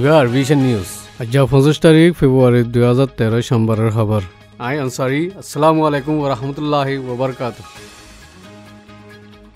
এবার vision news আজ 25 তারিখ ফেব্রুয়ারি 2013 সোমবারের খবর আই আনসারি আসসালামু আলাইকুম ওয়া রাহমাতুল্লাহি ওয়া বারাকাতুহু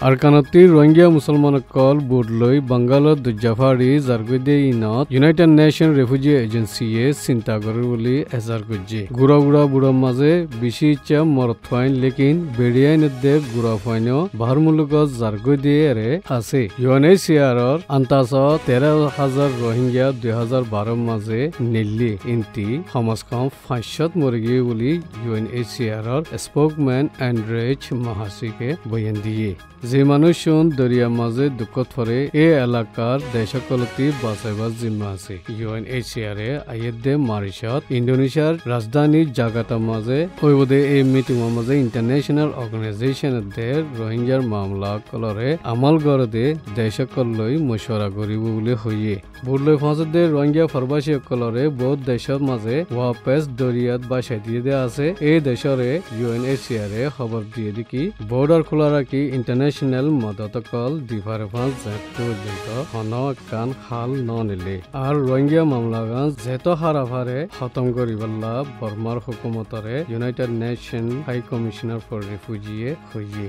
আরকানতি রোহিঙ্গা মুসলমান কল বুডলই বাঙ্গালত দুজাফারি জারগুদে ইনত ইউনাইটেড নেশন রেফিউজি এজেন্সি এ চিন্তা করে বলি এজার গুজি গুড়া বুড়া মাঝে বেশি ইচ্ছা মরত ফাইন লেকিন বেড়িয়াই নদে গুড়া ফাইনও বাহার মুলুকত জারগুদে এরে আছে ইউএনএইচসিআর আন্তাজ 13,000 রোহিঙ্গা 2012 মাঝে নিল্লি ইনতি সমাজখন 500 মরে গিয়ে বলি ইউএনএইচসিআর স্পোকম্যান এন্ড্রেজ মাহাসিকে বয়ান দিয়ে যে মানুষজন দরিয়া মাঝে দুঃখত পরে এই এলাকার দেশকলতি বাঁচাইবার জিম্মা আছে ইউএনএইচসিআর এ আইয়েদে মারিশত ইন্দোনেশিয়ার রাজধানী জাকার্তা মাঝে ওইবদে এই মিটিংর মাঝে ইন্টারন্যাশনাল অর্গানাইজেশন দে রোহিঙ্গার মামলা কলরে আমাল গড়ে দেশকলই মশওয়ারা করিব বলে হইয়ে বুড়লৈ ফাঁসদে রোহিঙ্গা ফরবাসী কলরে বহুত দেশের মাঝে ওয়াপেস দরিয়াত বাসাই দিয়ে দেয়া আছে এই দেশরে ইউএনএইচসিআর এ খবর দিয়ে দেখি বর্ডার খোলা রাখি ইন্টারন্যাশনাল মদত কল ডিফারেন্স পর্যন্ত কোনো কান হাল নিলে আর রোহিঙ্গা মামলাগান যেত হারাফারে খতম করিবল্লা বর্মার হুকুমতরে united nation high commissioner for রিফিউজিয়ে হইয়ে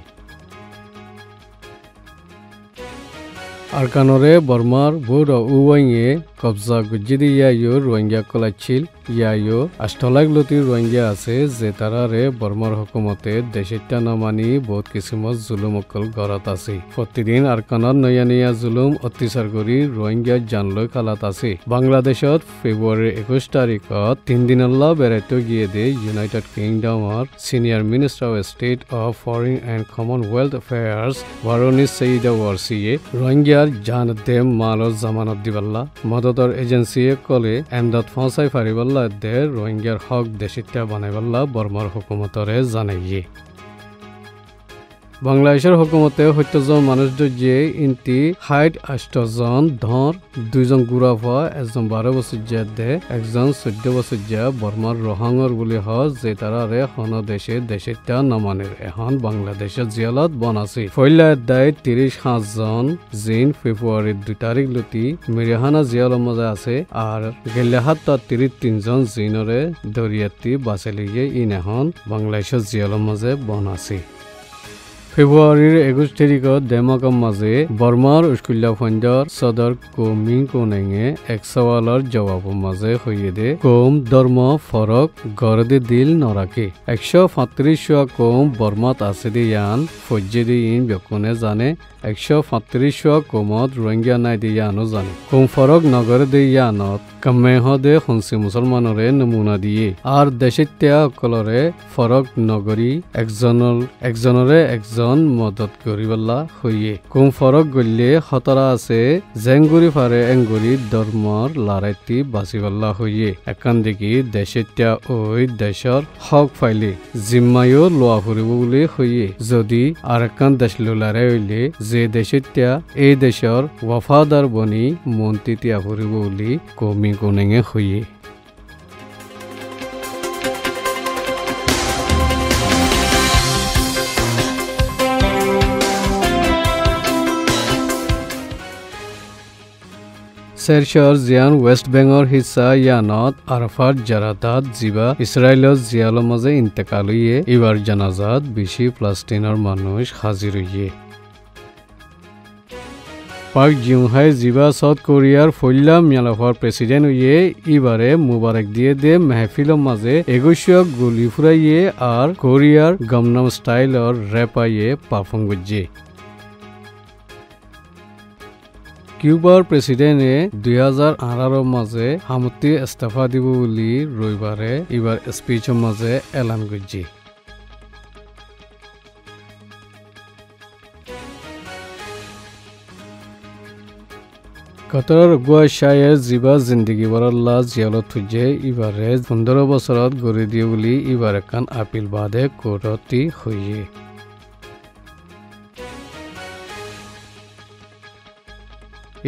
আরকানরে বর্মার ভোট উওয়াইয়ে কবজা গুজিদি ইয়াইও রোহিঙ্গা কলাচ্ছিল ইয়াইও 8 লাখ লতি রোহিঙ্গা আছে যে তারারে বর্মার হুকুমতে দেশেটা নামানি বহুত কিসমত জুলুম অকল গড়াত আছে প্রতিদিন আরকানত নয়া জুলুম অত্যাচার করি রোহিঙ্গা জানলৈ খালাত আছে বাংলাদেশত ফেব্রুয়ারি 21 তারিখত 3 দিনল্লা বেড়াইতে গিয়ে দে ইউনাইটেড কিংডমৰ senior minister of state of foreign and commonwealth affairs ওয়াৰনি সঈদ ওয়াৰসিয়ে ৰোহিঙ্গাৰ জান দে মালৰ জামানত দিবাল্লা মদতৰ এজেন্সিয়ে কলে এমদাদ ফসাই ফারিবাল্লা দে রোহিঙ্গার হক দেশিটা বানাইবাল্লা বর্মার হুকুমতরে জানাইয়ে বাংলাদেশের হুকুমতে 70 জন মানুষ যে ইনতি 68 জন ধর 2 জন গুড়াফা একজন 12 বছর দে একজন 14 বছর বর্মার রোহাঙ্গর বলে হ যে তারারে হন দেশেটা নামানের এখন বাংলাদেশের জিয়ালত বন আছে ফইলা দায় 30 জন জিন ফেব্রুয়ারি 2 তারিখ লতি মিরাহানা জিয়ালৰ মজা আছে আৰ গেলাহাত 33 জন জিনৰে দৰিয়াতি বাঁচালিয়ে ইন এখন বাংলাদেশেৰ জিয়ালৰ মাঝে বন আছে ফেব্রুয়ারির 21 তারিখত দেমাকাম মাঝে বর্মার স্কুল্লা ফন্ডর সদর কোমিং কোনেঙে এক সওয়ালর জবাব মাঝে হইয়ে দে কম ধর্ম ফরক গড়দে দিল নরাকে 135 কম বর্মাত আছে দে ইয়ান ফজ্জে দে ইন ব্যকনে জানে 135 কমত রোহিঙ্গা নাই দে ইয়ানো জানে কম ফরক নগরে দে ইয়ানত কমেহ দে হনসি মুসলমানরে নমুনা দিয়ে আর দেশের ত্যাগ কলরে ফরক নগরী একজনরে একজন মদত করিবল্লা হইয়ে কম ফরক গলে খতরা আছে জেঙ্গুরি ফারে এঙ্গুরি ধর্মর লড়াইতি বাঁচিবল্লা হইয়ে একান দেখি দেশের ত্যাগ ওই দেশর হক ফাইলে জিম্মায়ও লোয়া ফুরিব বলে হইয়ে যদি আর একান দেশ লড়াই হইলে যে দেশের ত্যাগ এই দেশর ওয়াফাদার বনি মন্ত্রী ত্যাগ ফুরিব বলে কমি কোনেঙে হইয়ে शेरशर जियान वेस्ट बेंगल हिस्सा यानत आराफात जारातात जिबा इस्राएलत जियाल माजे इंतेकाल हुए इबार জানাজাত বেশি প্লাস্টিনার মানুষ হাজির হইয়ে পাক জিউহাই জিবা সাউথ কোরিয়ার ফইলা মিয়ালাফার প্রেসিডেন্ট হইয়ে ইবারে মুবারক দিয়ে দে মেহফিলের মাঝে 21 গুলি ফুরাইয়ে আর কোরিয়ার গমনাম স্টাইলর র্যাপাইয়ে পারফর্ম করছে কিউবার প্রেসিডেন্টে 2018 মাঝে হামতি ইস্তফা দিব বলি রবিবারে এবার স্পিচের মাঝে এলান করছে কতর গুয়াশায়ের জিবা জিন্দগি বরল্লা জিয়ালত থুজে ইবারে 15 বছৰত গড়ি দিয়ে বলি ইবার একান আপিল বাদে কোর্টতি হইয়ে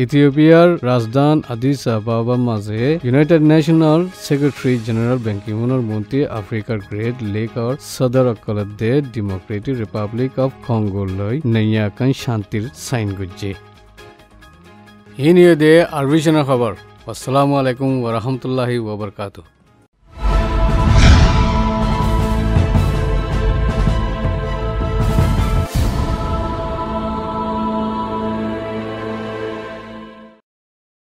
ইথিওপিয়ার রাজধানী আদিস আবাবার মাঝে United National secretary general Ban Ki মুনের মন্ত্রী আফ্রিকার গ্রেট লেকর সদর অকলত the Democratic Republic of Congo লই নয়াকান শান্তির সাইন গুজে ই নিয়ে দে আরবিশনের খবর আসসালামু আলাইকুম ওয়া রাহমাতুল্লাহি ওয়া বারাকাতুহু।